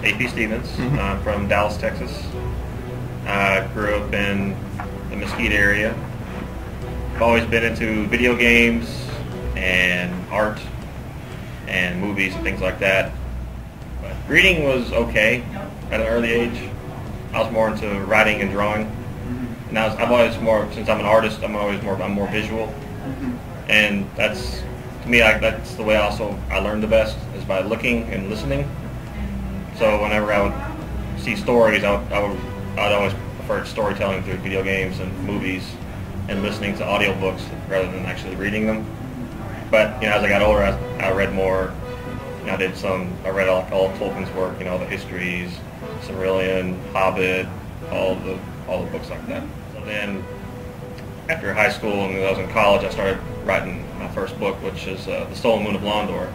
AP Stevens. Mm-hmm. I'm from Dallas, Texas. I grew up in the Mesquite area. I've always been into video games and art and movies and things like that. But reading was okay at an early age. I was more into writing and drawing. And I've always more, since I'm an artist, I'm more visual. And that's, to me, that's the way I learn the best, is by looking and listening. So whenever I would see stories, I'd always prefer storytelling through video games and movies and listening to audiobooks rather than actually reading them. But as I got older, I read more. I read all Tolkien's work, the histories, Silmarillion, Hobbit, all the books like that. So then, after high school and when I was in college, I started writing my first book, which is The Stolen Moon of Londor,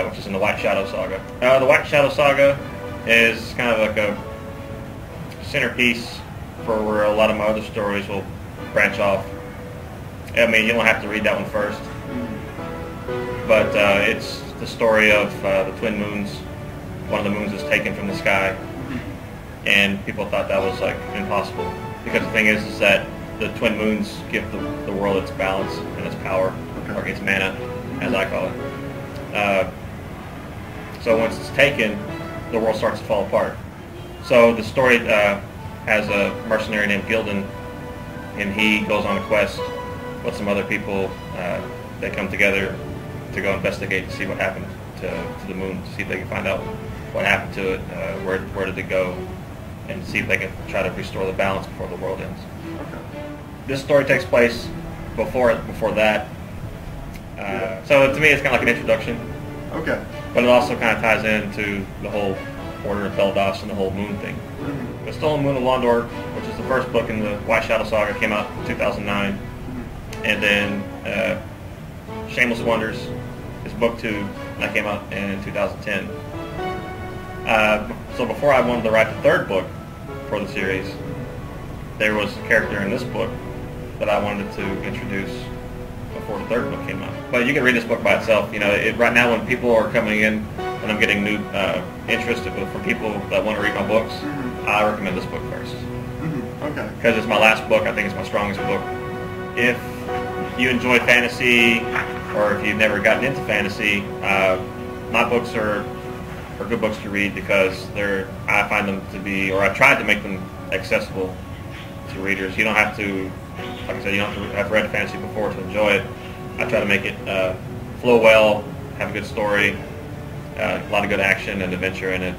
which is in the White Shadow Saga. The White Shadow Saga is kind of like a centerpiece for where a lot of my other stories will branch off. I mean, you don't have to read that one first, but it's the story of the twin moons. One of the moons is taken from the sky, and people thought that was like impossible, because the thing is that the twin moons give the world its balance and its power, or its mana, as I call it. So once it's taken, the world starts to fall apart. So the story has a mercenary named Gildan, and he goes on a quest with some other people. They come together to go investigate to see what happened to the moon, to see if they can find out what happened to it, where did it go, and see if they can try to restore the balance before the world ends. This story takes place before that. So to me, it's kind of like an introduction. Okay. But it also kind of ties into the whole Order of Beldas and the whole moon thing. The Stolen Moon of Londor, which is the first book in the White Shadow Saga, came out in 2009. And then Shameless Wonders is book 2, that came out in 2010. So before I wanted to write the third book for the series, there was a character in this book that I wanted to introduce before the third book came out. But you can read this book by itself. Right now when people are coming in and I'm getting new interest from people that want to read my books, I recommend this book first. Okay. Because it's my last book. I think it's my strongest book. If you enjoy fantasy, or if you've never gotten into fantasy, my books are good books to read, because I find them to be, or I tried to make them accessible to readers. You don't have to, like I said, you don't have to have read fantasy before to enjoy it. I try to make it flow well, have a good story, a lot of good action and adventure in it.